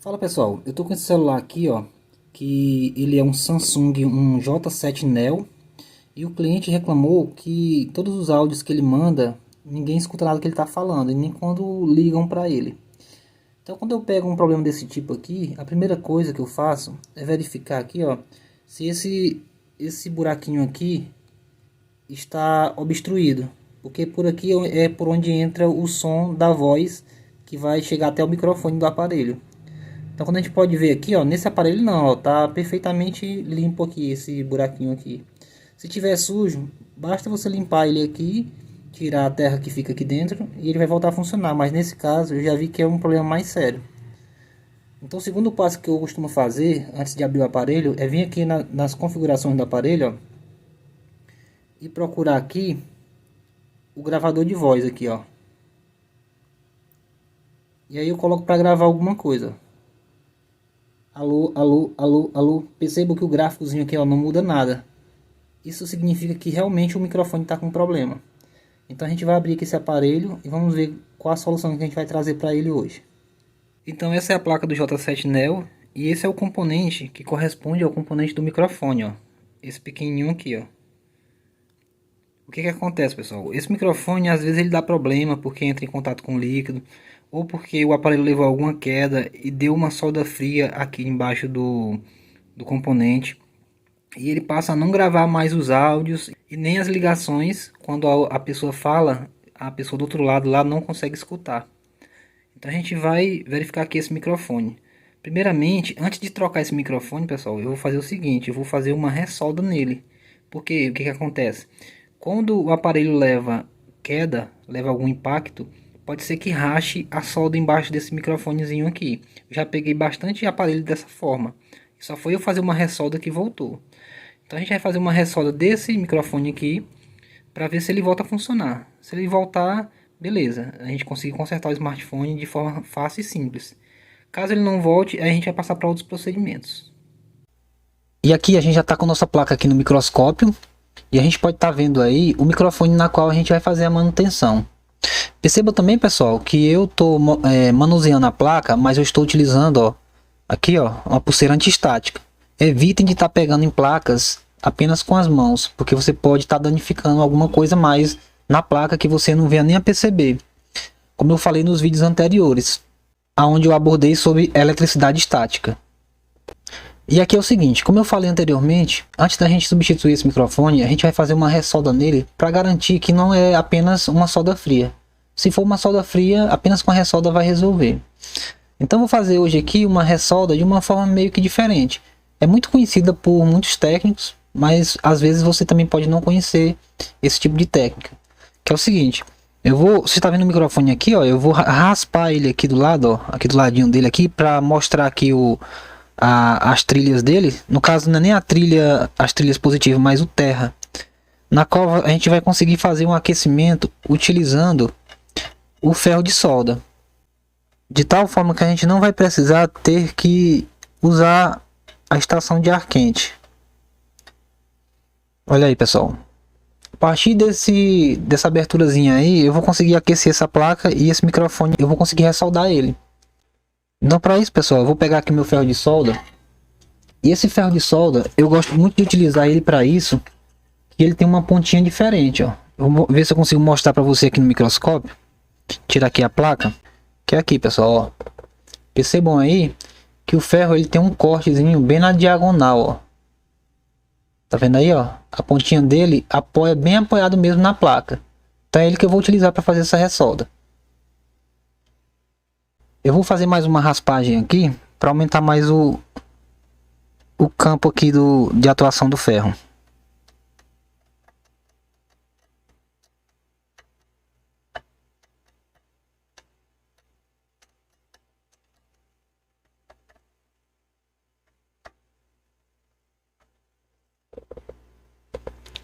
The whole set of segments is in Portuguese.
Fala pessoal, eu tô com esse celular aqui, ó, que ele é um Samsung, um J7 Neo, e o cliente reclamou que todos os áudios que ele manda, ninguém escuta nada que ele tá falando, e nem quando ligam para ele. Então quando eu pego um problema desse tipo aqui, a primeira coisa que eu faço é verificar aqui, ó, se esse buraquinho aqui está obstruído, porque por aqui é por onde entra o som da voz que vai chegar até o microfone do aparelho. Então quando a gente pode ver aqui, ó, nesse aparelho não, ó, tá perfeitamente limpo aqui esse buraquinho aqui. Se tiver sujo, basta você limpar ele aqui, tirar a terra que fica aqui dentro e ele vai voltar a funcionar. Mas nesse caso eu já vi que é um problema mais sério. Então o segundo passo que eu costumo fazer antes de abrir o aparelho é vir aqui nas configurações do aparelho, ó, e procurar aqui o gravador de voz aqui, ó. E aí eu coloco para gravar alguma coisa. Alô, alô, alô, alô. Percebo que o gráficozinho aqui, ó, não muda nada. Isso significa que realmente o microfone está com problema. Então a gente vai abrir aqui esse aparelho e vamos ver qual a solução que a gente vai trazer para ele hoje. Então essa é a placa do J7 Neo e esse é o componente que corresponde ao componente do microfone, ó. Esse pequenininho aqui, ó. O que que acontece, pessoal? Esse microfone às vezes ele dá problema porque entra em contato com líquido ou porque o aparelho levou alguma queda e deu uma solda fria aqui embaixo do componente. E ele passa a não gravar mais os áudios e nem as ligações. Quando a pessoa fala, a pessoa do outro lado lá não consegue escutar. Então a gente vai verificar aqui esse microfone. Primeiramente, antes de trocar esse microfone, pessoal, eu vou fazer o seguinte, eu vou fazer uma ressolda nele. Porque o que que acontece? Quando o aparelho leva queda, leva algum impacto, pode ser que rache a solda embaixo desse microfonezinho aqui. Eu já peguei bastante aparelho dessa forma. Só foi eu fazer uma ressolda que voltou. Então a gente vai fazer uma ressolda desse microfone aqui para ver se ele volta a funcionar. Se ele voltar, beleza, a gente consegue consertar o smartphone de forma fácil e simples. Caso ele não volte, aí a gente vai passar para outros procedimentos. E aqui a gente já está com a nossa placa aqui no microscópio e a gente pode estar vendo aí o microfone na qual a gente vai fazer a manutenção. Perceba também, pessoal, que eu estou manuseando a placa, mas eu estou utilizando, ó, aqui, ó, uma pulseira antiestática. Evitem de estar pegando em placas apenas com as mãos, porque você pode estar danificando alguma coisa mais na placa que você não venha nem a perceber. Como eu falei nos vídeos anteriores, onde eu abordei sobre eletricidade estática. E aqui é o seguinte, como eu falei anteriormente, antes da gente substituir esse microfone, a gente vai fazer uma ressolda nele para garantir que não é apenas uma solda fria. Se for uma solda fria, apenas com a ressolda vai resolver. Então vou fazer hoje aqui uma ressolda de uma forma meio que diferente. É muito conhecida por muitos técnicos, mas às vezes você também pode não conhecer esse tipo de técnica. Que é o seguinte, você está vendo o microfone aqui, ó, eu vou raspar ele aqui do lado, ó, aqui do ladinho dele aqui, para mostrar aqui as trilhas dele. No caso não é nem as trilhas positivas, mas o terra, na qual a gente vai conseguir fazer um aquecimento utilizando o ferro de solda, de tal forma que a gente não vai precisar ter que usar a estação de ar quente. Olha aí, pessoal, a partir dessa aberturazinha aí eu vou conseguir aquecer essa placa e esse microfone eu vou conseguir ressoldar ele. Então para isso, pessoal, eu vou pegar aqui meu ferro de solda. E esse ferro de solda eu gosto muito de utilizar ele para isso, que ele tem uma pontinha diferente, ó. Eu vou ver se eu consigo mostrar para você aqui no microscópio. Tirar aqui a placa, que é aqui, pessoal, ó. Percebam aí que o ferro ele tem um cortezinho bem na diagonal, ó. Tá vendo aí, ó? A pontinha dele apoia bem apoiado mesmo na placa. Então é ele que eu vou utilizar para fazer essa ressolda. Eu vou fazer mais uma raspagem aqui para aumentar mais o campo aqui de atuação do ferro.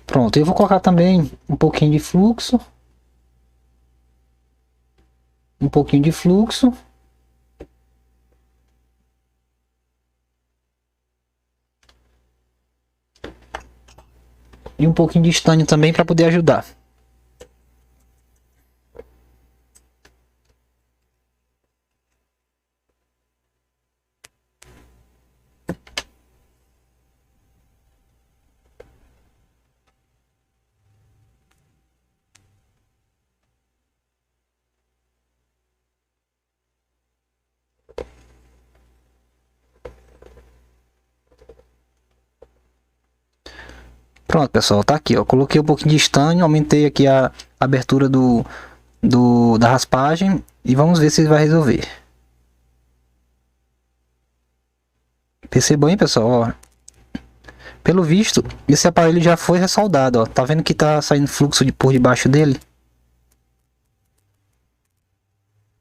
Pronto, eu vou colocar também um pouquinho de fluxo. Um pouquinho de fluxo. E um pouquinho de estanho também para poder ajudar. Pronto, pessoal, tá aqui, ó. Coloquei um pouquinho de estanho, aumentei aqui a abertura da raspagem e vamos ver se vai resolver. Percebam aí, pessoal, ó. Pelo visto, esse aparelho já foi ressoldado, ó. Tá vendo que tá saindo fluxo por debaixo dele?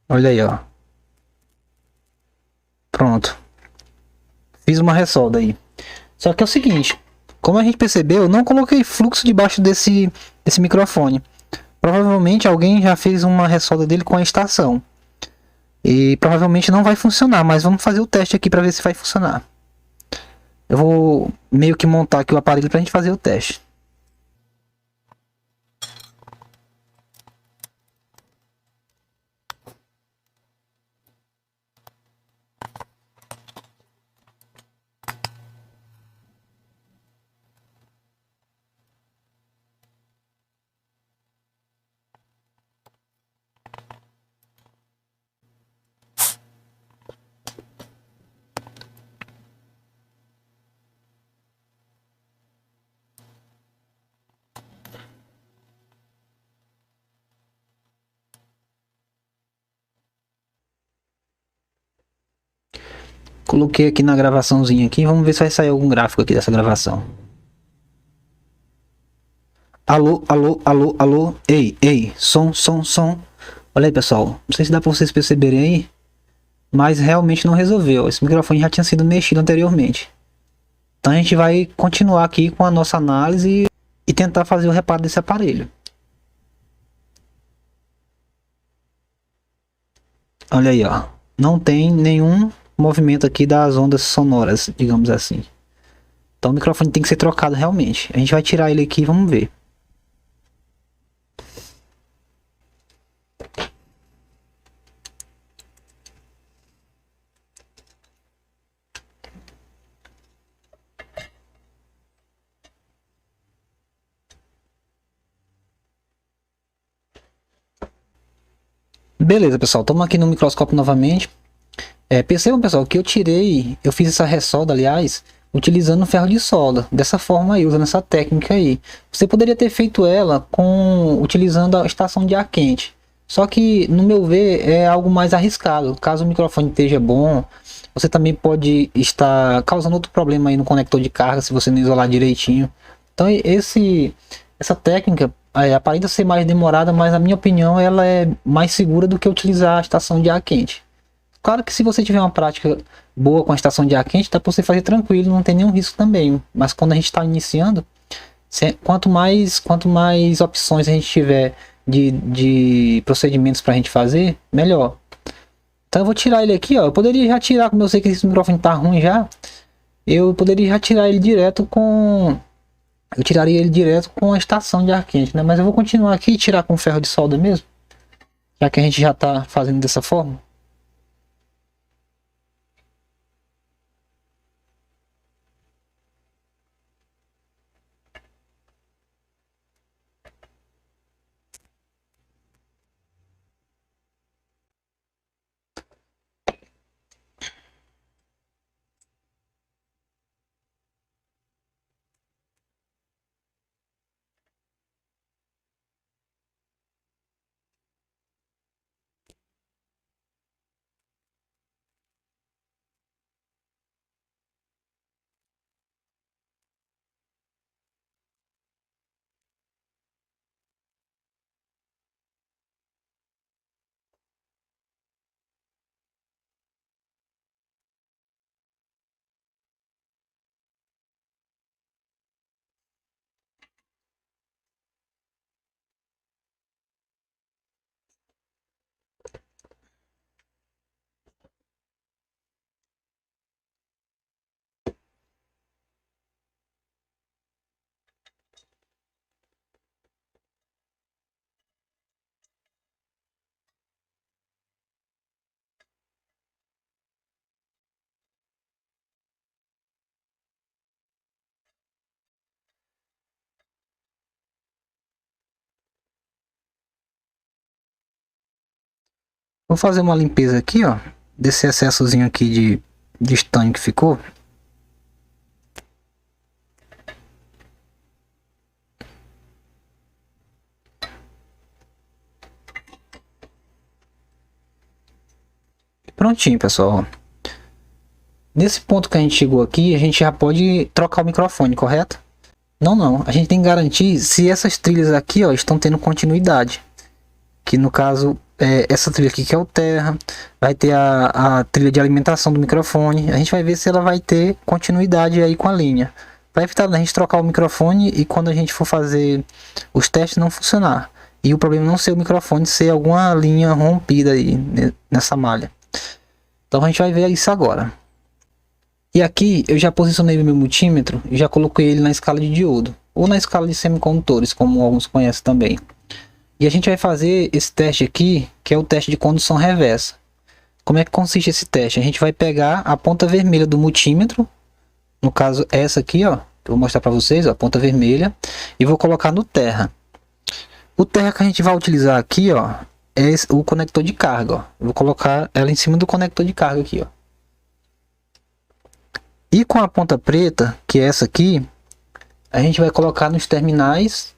Olha aí, ó. Pronto. Fiz uma ressolda aí. Só que é o seguinte, como a gente percebeu, eu não coloquei fluxo debaixo desse microfone. Provavelmente alguém já fez uma ressolda dele com a estação. E provavelmente não vai funcionar, mas vamos fazer o teste aqui para ver se vai funcionar. Eu vou meio que montar aqui o aparelho para a gente fazer o teste. Coloquei aqui na gravaçãozinha aqui, vamos ver se vai sair algum gráfico aqui dessa gravação. Alô, alô, alô, alô, ei, som. Olha aí, pessoal, não sei se dá para vocês perceberem aí, mas realmente não resolveu. Esse microfone já tinha sido mexido anteriormente. Então a gente vai continuar aqui com a nossa análise e tentar fazer o reparo desse aparelho. Olha aí, ó, não tem nenhum movimento aqui das ondas sonoras, digamos assim. Então o microfone tem que ser trocado realmente. A gente vai tirar ele aqui e vamos ver. Beleza, pessoal, estamos aqui no microscópio novamente. Percebam, pessoal, que eu fiz essa ressolda, aliás, utilizando ferro de solda, dessa forma aí, usando essa técnica aí. Você poderia ter feito ela utilizando a estação de ar quente, só que, no meu ver, é algo mais arriscado. Caso o microfone esteja bom, você também pode estar causando outro problema aí no conector de carga, se você não isolar direitinho. Então, essa técnica aparenta ser mais demorada, mas na minha opinião, ela é mais segura do que utilizar a estação de ar quente. Claro que se você tiver uma prática boa com a estação de ar quente, dá para você fazer tranquilo, não tem nenhum risco também. Mas quando a gente está iniciando, quanto mais opções a gente tiver de procedimentos para a gente fazer, melhor. Então eu vou tirar ele aqui, ó. Eu poderia já tirar, como eu sei que esse microfone tá ruim já, eu poderia já tirar ele direto com... Eu tiraria ele direto com a estação de ar quente, né? Mas eu vou continuar aqui e tirar com ferro de solda mesmo, já que a gente já está fazendo dessa forma. Vou fazer uma limpeza aqui, ó, desse excessozinho aqui de estanho que ficou. prontinho, pessoal. Nesse ponto que a gente chegou aqui, a gente já pode trocar o microfone, correto? Não. A gente tem que garantir se essas trilhas aqui, ó, estão tendo continuidade. Que no caso, essa trilha aqui que é o Terra, vai ter a trilha de alimentação do microfone. A gente vai ver se ela vai ter continuidade aí com a linha. Para evitar a gente trocar o microfone e quando a gente for fazer os testes não funcionar. E o problema não ser o microfone, ser alguma linha rompida aí nessa malha. Então a gente vai ver isso agora. E aqui eu já posicionei o meu multímetro e já coloquei ele na escala de diodo. Ou na escala de semicondutores, como alguns conhecem também. E a gente vai fazer esse teste aqui, que é o teste de condução reversa. Como é que consiste esse teste? A gente vai pegar a ponta vermelha do multímetro. No caso essa aqui, ó. Que eu vou mostrar para vocês, ó, a ponta vermelha. E vou colocar no Terra. O Terra que a gente vai utilizar aqui, ó, é o conector de carga, ó. Eu vou colocar ela em cima do conector de carga aqui, ó. E com a ponta preta, que é essa aqui, a gente vai colocar nos terminais,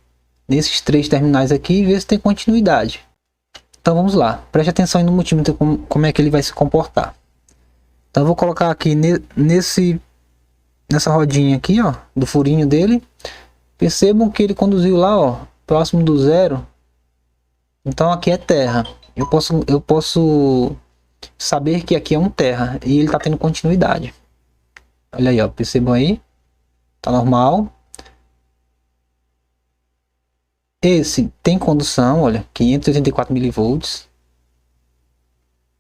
nesses 3 terminais aqui, e ver se tem continuidade. Então vamos lá, preste atenção aí no multímetro como é que ele vai se comportar. Então eu vou colocar aqui nessa rodinha aqui, ó, do furinho dele. Percebam que ele conduziu lá, ó, próximo do 0. Então aqui é Terra. Eu posso saber que aqui é um Terra e ele está tendo continuidade. Olha aí, ó, percebam aí, tá normal. Esse tem condução, olha, 584 milivolts.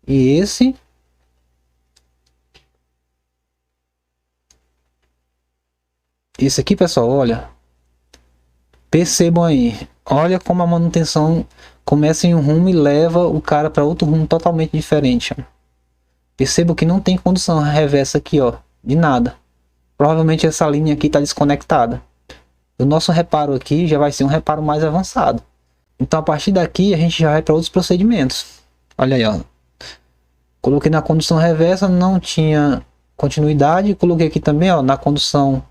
E esse aqui, pessoal, olha, percebam aí, olha como a manutenção começa em um rumo e leva o cara para outro rumo totalmente diferente. Ó. Percebam que não tem condução reversa aqui, ó. De nada. Provavelmente essa linha aqui está desconectada. O nosso reparo aqui já vai ser um reparo mais avançado. Então a partir daqui a gente já vai para outros procedimentos. Olha aí, ó. Coloquei na condução reversa, não tinha continuidade. Coloquei aqui também, ó, na condução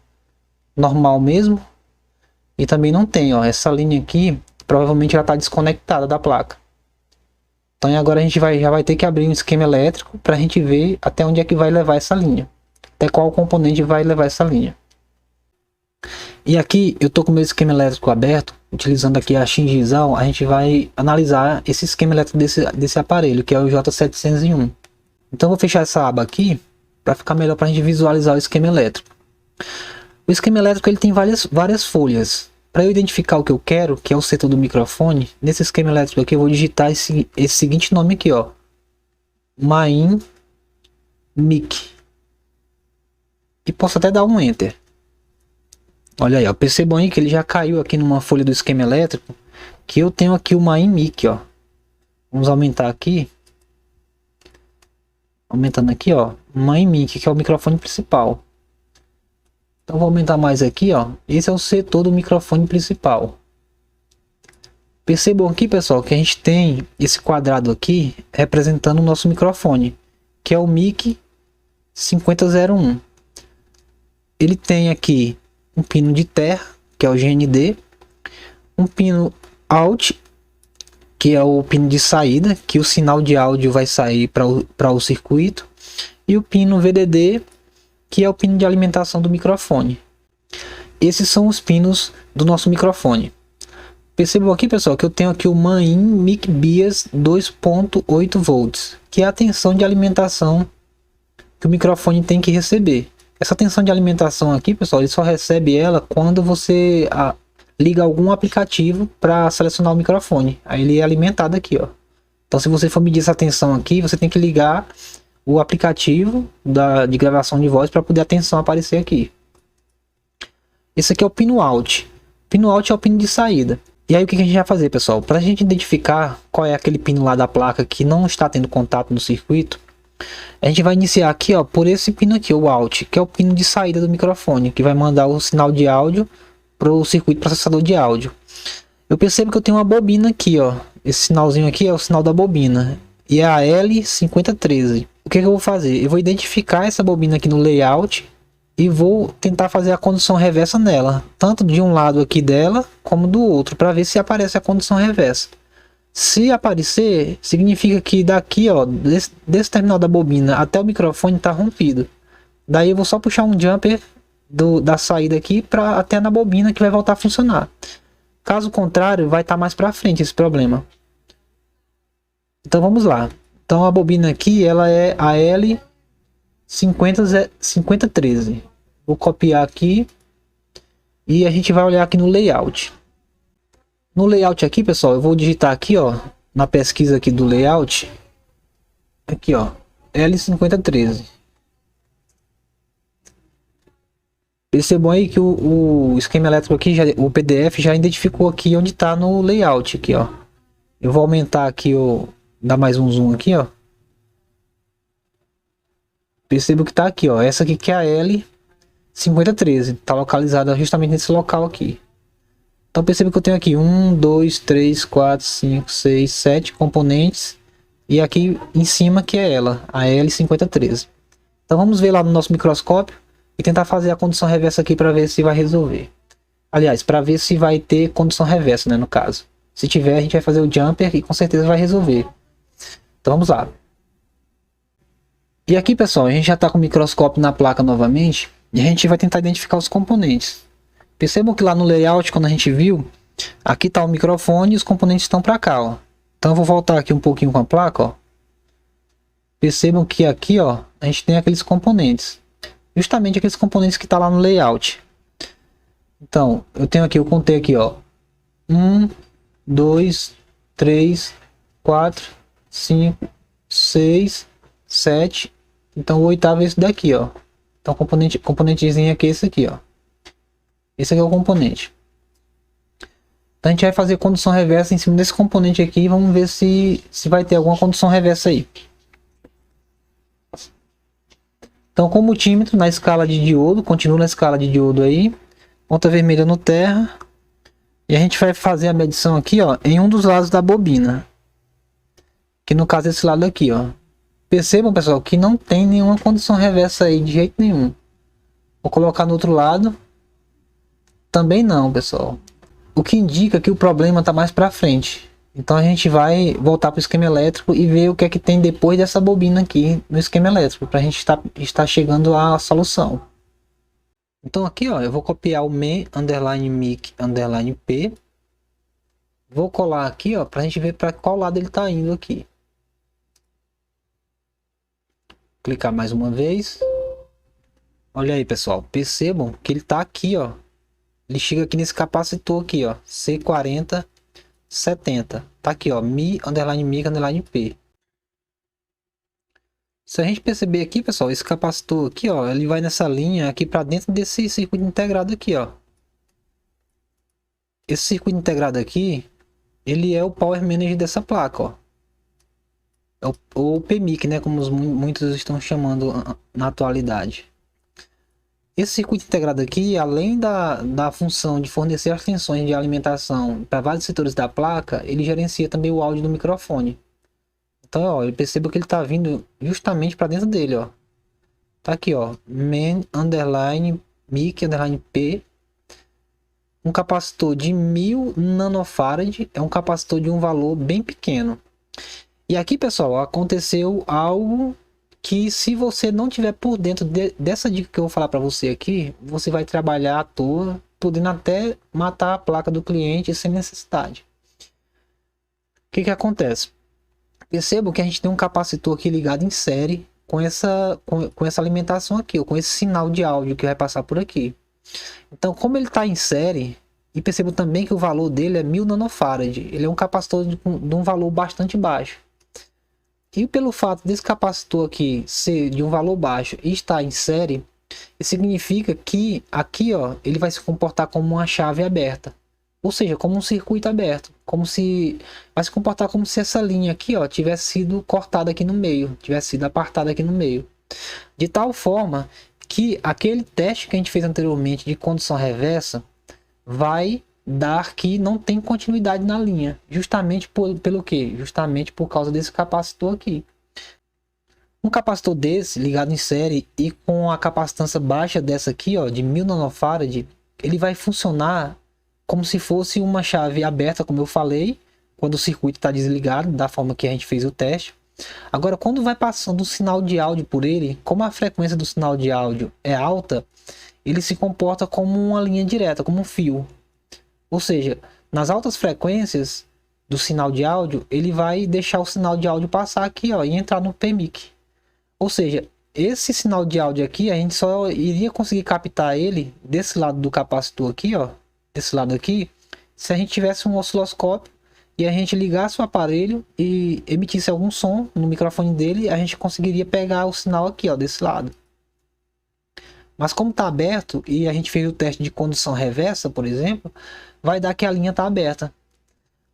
normal mesmo. E também não tem, ó. Essa linha aqui, provavelmente ela está desconectada da placa. Então agora a gente já vai ter que abrir um esquema elétrico para a gente ver até onde é que vai levar essa linha. Até qual componente vai levar essa linha. E aqui eu estou com o meu esquema elétrico aberto, utilizando aqui a Xingizal. A gente vai analisar esse esquema elétrico desse aparelho, que é o J701. Então eu vou fechar essa aba aqui, para ficar melhor para a gente visualizar o esquema elétrico. O esquema elétrico ele tem várias folhas. Para eu identificar o que eu quero, que é o setor do microfone, nesse esquema elétrico aqui eu vou digitar esse seguinte nome aqui, ó. Main Mic. E posso até dar um Enter. Olha aí, ó, percebam aí que ele já caiu aqui numa folha do esquema elétrico. Que eu tenho aqui o Main Mic, ó. Vamos aumentar aqui. Aumentando aqui, ó. Main Mic, que é o microfone principal. Então vou aumentar mais aqui, ó. Esse é o setor do microfone principal. Percebam aqui, pessoal, que a gente tem esse quadrado aqui representando o nosso microfone, que é o Mic 5001. Ele tem aqui um pino de terra, que é o GND, um pino Out, que é o pino de saída, que o sinal de áudio vai sair para o circuito, e o pino VDD, que é o pino de alimentação do microfone. Esses são os pinos do nosso microfone. Percebam aqui, pessoal, que eu tenho aqui o Main Mic Bias 2.8 volts, que é a tensão de alimentação que o microfone tem que receber. Essa tensão de alimentação aqui, pessoal, ele só recebe ela quando você liga algum aplicativo para selecionar o microfone. Aí ele é alimentado aqui, ó. Então se você for medir essa tensão aqui, você tem que ligar o aplicativo de gravação de voz para poder a tensão aparecer aqui. Esse aqui é o pino Out. Pino Out é o pino de saída. E aí o que a gente vai fazer, pessoal? Para a gente identificar qual é aquele pino lá da placa que não está tendo contato no circuito, a gente vai iniciar aqui, ó, por esse pino aqui, o Out, que é o pino de saída do microfone, que vai mandar o sinal de áudio para o circuito processador de áudio. Eu percebo que eu tenho uma bobina aqui, ó. Esse sinalzinho aqui é o sinal da bobina. E é a L5013. O que eu vou fazer? Eu vou identificar essa bobina aqui no layout e vou tentar fazer a condução reversa nela, tanto de um lado aqui dela como do outro, para ver se aparece a condução reversa. Se aparecer, significa que daqui, ó, desse terminal da bobina até o microfone está rompido. Daí eu vou só puxar um jumper da saída aqui para até na bobina, que vai voltar a funcionar. Caso contrário, vai estar mais para frente esse problema. Então vamos lá. Então a bobina aqui, ela é a L5013. Vou copiar aqui e a gente vai olhar aqui no layout. No layout aqui, pessoal, eu vou digitar aqui, ó, na pesquisa aqui do layout, aqui, ó, L5013. Percebam aí que o esquema elétrico aqui, o PDF já identificou aqui onde está no layout aqui, ó. Eu vou aumentar aqui, dar mais um zoom aqui, ó. Percebo que está aqui, ó. Essa aqui que é a L5013, está localizada justamente nesse local aqui. Então perceba que eu tenho aqui 1, 2, 3, 4, 5, 6, 7 componentes. E aqui em cima que é ela, a L5013. Então vamos ver lá no nosso microscópio e tentar fazer a condução reversa aqui para ver se vai resolver. Aliás, para ver se vai ter condução reversa, né, no caso. Se tiver, a gente vai fazer o jumper e com certeza vai resolver. Então vamos lá. E aqui, pessoal, a gente já está com o microscópio na placa novamente e a gente vai tentar identificar os componentes. Percebam que lá no layout, quando a gente viu, aqui está o microfone e os componentes estão para cá, ó. Então eu vou voltar aqui um pouquinho com a placa, ó. Percebam que aqui, ó, a gente tem aqueles componentes. Justamente aqueles componentes que está lá no layout. Então, eu tenho aqui, eu contei aqui, ó. 1, 2, 3, 4, 5, 6, 7. Então o oitavo é esse daqui, ó. Então componentezinho aqui é esse aqui, ó. Esse aqui é o componente. Então a gente vai fazer condução reversa em cima desse componente aqui e vamos ver se vai ter alguma condução reversa aí. Então com o multímetro na escala de diodo, continua na escala de diodo aí. Ponta vermelha no terra. E a gente vai fazer a medição aqui, ó, em um dos lados da bobina. Que no caso é esse lado aqui, ó. Percebam, pessoal, que não tem nenhuma condução reversa aí de jeito nenhum. Vou colocar no outro lado. Também não, pessoal. O que indica que o problema está mais para frente. Então a gente vai voltar para o esquema elétrico e ver o que é que tem depois dessa bobina aqui no esquema elétrico, para a gente estar chegando à solução. Então aqui, ó, eu vou copiar o men_mic_p. Vou colar aqui, ó, para a gente ver para qual lado ele está indo aqui. Clicar mais uma vez. Olha aí, pessoal, percebam que ele está aqui, ó. Ele chega aqui nesse capacitor aqui, ó, C4070. Tá aqui, ó, mi_mic_p. Se a gente perceber aqui, pessoal, esse capacitor aqui, ó, ele vai nessa linha aqui para dentro desse circuito integrado aqui, ó. Esse circuito integrado aqui, ele é o Power Manager dessa placa, ó. É o PMIC, né, como muitos estão chamando na atualidade. Esse circuito integrado aqui, além da função de fornecer as tensões de alimentação para vários setores da placa, ele gerencia também o áudio do microfone. Então, ó, eu percebo que ele está vindo justamente para dentro dele, ó. Tá aqui, ó, men_mic_p. Um capacitor de 1000 nanofarad, é um capacitor de um valor bem pequeno. E aqui, pessoal, aconteceu algo que, se você não tiver por dentro dessa dica que eu vou falar para você aqui, você vai trabalhar à toa, podendo até matar a placa do cliente sem necessidade. O que acontece? Percebo que a gente tem um capacitor aqui ligado em série com essa alimentação aqui, ou com esse sinal de áudio que vai passar por aqui. Então, como ele está em série, e percebo também que o valor dele é 1000 nanofarad, ele é um capacitor de um valor bastante baixo. E pelo fato desse capacitor aqui ser de um valor baixo e estar em série, isso significa que aqui, ó, ele vai se comportar como uma chave aberta. Ou seja, como um circuito aberto. Vai se comportar como se essa linha aqui, ó, tivesse sido cortada aqui no meio. Tivesse sido apartada aqui no meio. De tal forma que aquele teste que a gente fez anteriormente de condução reversa vai dar que não tem continuidade na linha, justamente pelo que? Justamente por causa desse capacitor aqui. Um capacitor desse ligado em série e com a capacitância baixa dessa aqui, ó, de 1000 nanofarad, ele vai funcionar como se fosse uma chave aberta, como eu falei, quando o circuito está desligado, da forma que a gente fez o teste. Agora, quando vai passando um sinal de áudio por ele, como a frequência do sinal de áudio é alta, ele se comporta como uma linha direta, como um fio. Ou seja, nas altas frequências do sinal de áudio, ele vai deixar o sinal de áudio passar aqui, ó, e entrar no PMIC. Ou seja, esse sinal de áudio aqui, a gente só iria conseguir captar ele desse lado do capacitor aqui, ó, desse lado aqui, se a gente tivesse um osciloscópio e a gente ligasse o aparelho e emitisse algum som no microfone dele, a gente conseguiria pegar o sinal aqui, ó, desse lado. Mas como está aberto e a gente fez o teste de condução reversa, por exemplo, vai dar que a linha está aberta.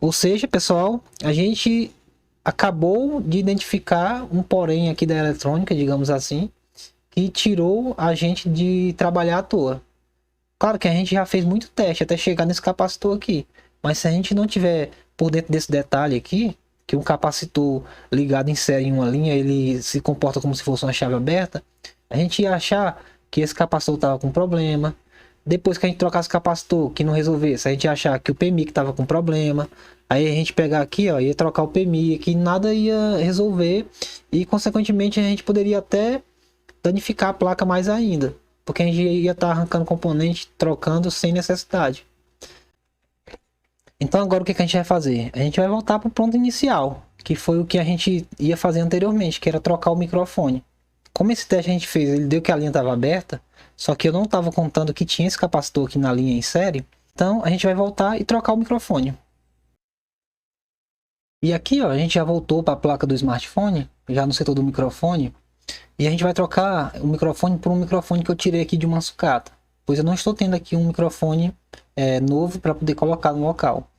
Ou seja, pessoal, a gente acabou de identificar um porém aqui da eletrônica, digamos assim, que tirou a gente de trabalhar à toa. Claro que a gente já fez muito teste até chegar nesse capacitor aqui, mas se a gente não tiver por dentro desse detalhe aqui, que um capacitor ligado em série em uma linha, ele se comporta como se fosse uma chave aberta, a gente ia achar que esse capacitor estava com problema. Depois que a gente trocasse o capacitor, que não resolvesse, a gente ia achar que o PMIC estava com problema. Aí a gente pegar aqui, ó, ia trocar o PMIC, nada ia resolver. E consequentemente a gente poderia até danificar a placa mais ainda, porque a gente ia estar arrancando componente, trocando sem necessidade. Então agora o que a gente vai fazer? A gente vai voltar para o ponto inicial, que foi o que a gente ia fazer anteriormente, que era trocar o microfone. Como esse teste a gente fez, ele deu que a linha estava aberta, só que eu não estava contando que tinha esse capacitor aqui na linha em série, então a gente vai voltar e trocar o microfone. E aqui, ó, a gente já voltou para a placa do smartphone, já no setor do microfone, e a gente vai trocar o microfone por um microfone que eu tirei aqui de uma sucata, pois eu não estou tendo aqui um microfone novo para poder colocar no local.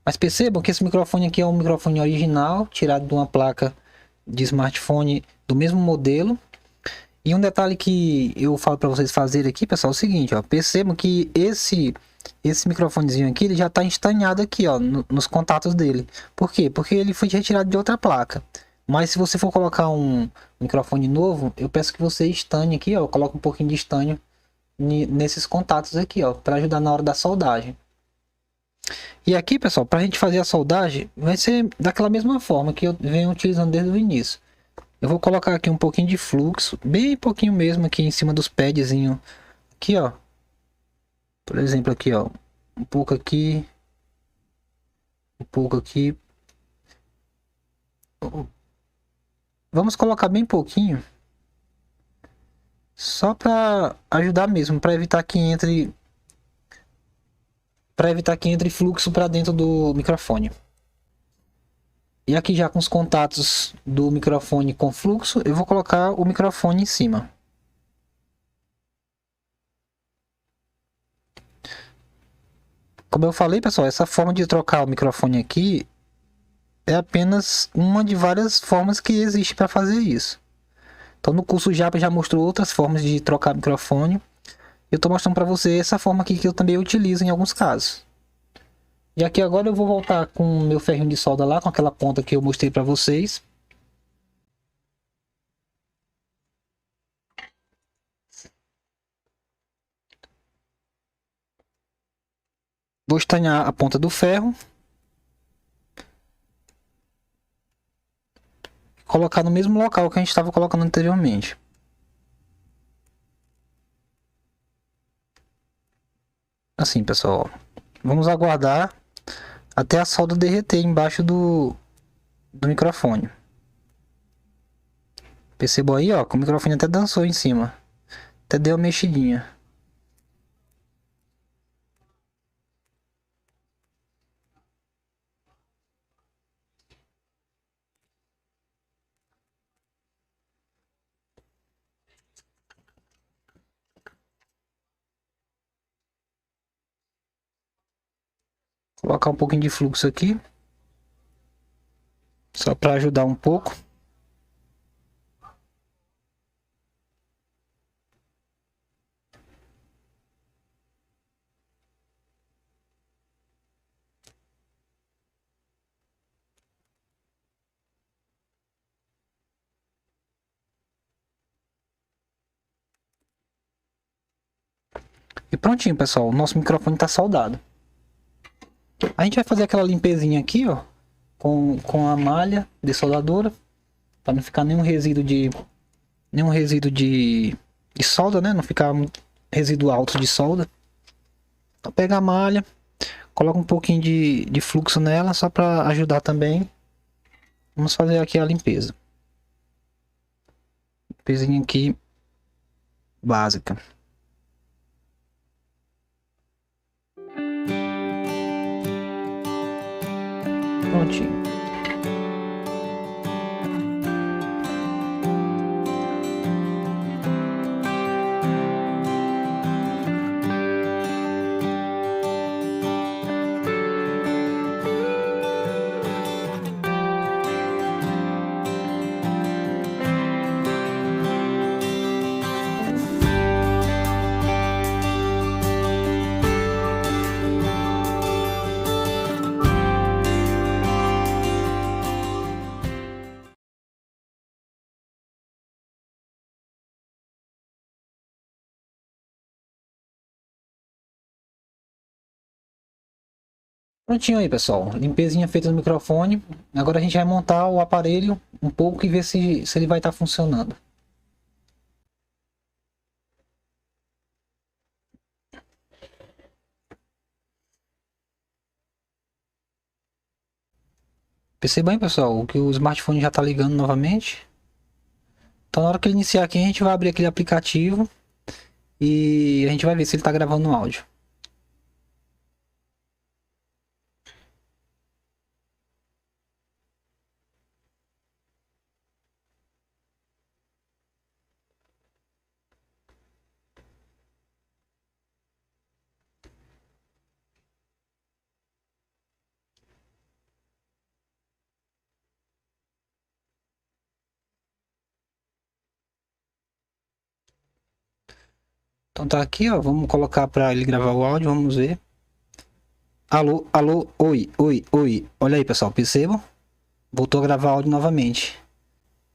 Mas percebam que esse microfone aqui é um microfone original, tirado de uma placa de smartphone do mesmo modelo. E um detalhe que eu falo para vocês fazerem aqui, pessoal, é o seguinte, ó, percebam que esse microfonezinho aqui, ele já está estanhado aqui, ó, nos contatos dele. Por quê? Porque ele foi retirado de outra placa. Mas se você for colocar um microfone novo, eu peço que você estane aqui, ó, coloque um pouquinho de estanho nesses contatos aqui, ó, para ajudar na hora da soldagem. E aqui, pessoal, para a gente fazer a soldagem, vai ser daquela mesma forma que eu venho utilizando desde o início. Eu vou colocar aqui um pouquinho de fluxo, bem pouquinho mesmo aqui em cima dos padzinhos. Aqui, ó. Por exemplo, aqui, ó. Um pouco aqui. Um pouco aqui. Vamos colocar bem pouquinho. Só para ajudar mesmo, para evitar que entre fluxo para dentro do microfone. E aqui já com os contatos do microfone com fluxo, eu vou colocar o microfone em cima. Como eu falei, pessoal, essa forma de trocar o microfone aqui é apenas uma de várias formas que existe para fazer isso. Então no curso Japa já mostrou outras formas de trocar microfone. Eu estou mostrando para você essa forma aqui que eu também utilizo em alguns casos. E aqui agora eu vou voltar com o meu ferrinho de solda lá, com aquela ponta que eu mostrei para vocês. Vou estanhar a ponta do ferro. Colocar no mesmo local que a gente estava colocando anteriormente. Assim, pessoal. Vamos aguardar até a solda derreter embaixo do microfone. Percebam aí, ó, que o microfone até dançou em cima. Até deu uma mexidinha. Colocar um pouquinho de fluxo aqui. Só para ajudar um pouco. E prontinho, pessoal. O nosso microfone está soldado. A gente vai fazer aquela limpezinha aqui, ó. com a malha de soldadora, para não ficar nenhum resíduo de solda, né? Não ficar resíduo alto de solda. Então pega a malha, coloca um pouquinho de fluxo nela, só para ajudar também. Vamos fazer aqui a limpeza. Limpezinha aqui básica. Prontinho. Prontinho aí, pessoal. Limpezinha feita no microfone. Agora a gente vai montar o aparelho um pouco e ver se ele vai estar funcionando. Perceba aí, pessoal, que o smartphone já está ligando novamente. Então na hora que ele iniciar aqui, a gente vai abrir aquele aplicativo e a gente vai ver se ele está gravando o áudio. Então tá aqui, ó, vamos colocar para ele gravar o áudio, vamos ver. Alô, alô, oi, oi, oi. Olha aí, pessoal, percebam? Voltou a gravar áudio novamente.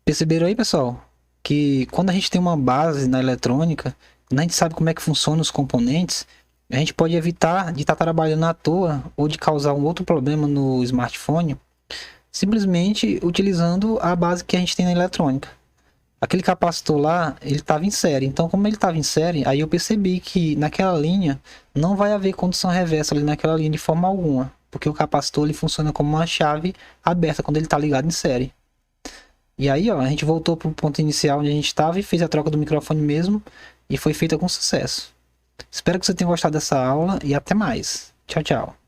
Perceberam aí, pessoal? Que quando a gente tem uma base na eletrônica, quando a gente sabe como é que funcionam os componentes, a gente pode evitar de estar trabalhando à toa ou de causar um outro problema no smartphone, simplesmente utilizando a base que a gente tem na eletrônica. Aquele capacitor lá, ele estava em série. Então, como ele estava em série, aí eu percebi que naquela linha não vai haver condução reversa ali naquela linha de forma alguma. Porque o capacitor ele funciona como uma chave aberta quando ele está ligado em série. E aí, ó, a gente voltou para o ponto inicial onde a gente estava e fez a troca do microfone mesmo. E foi feita com sucesso. Espero que você tenha gostado dessa aula e até mais. Tchau, tchau.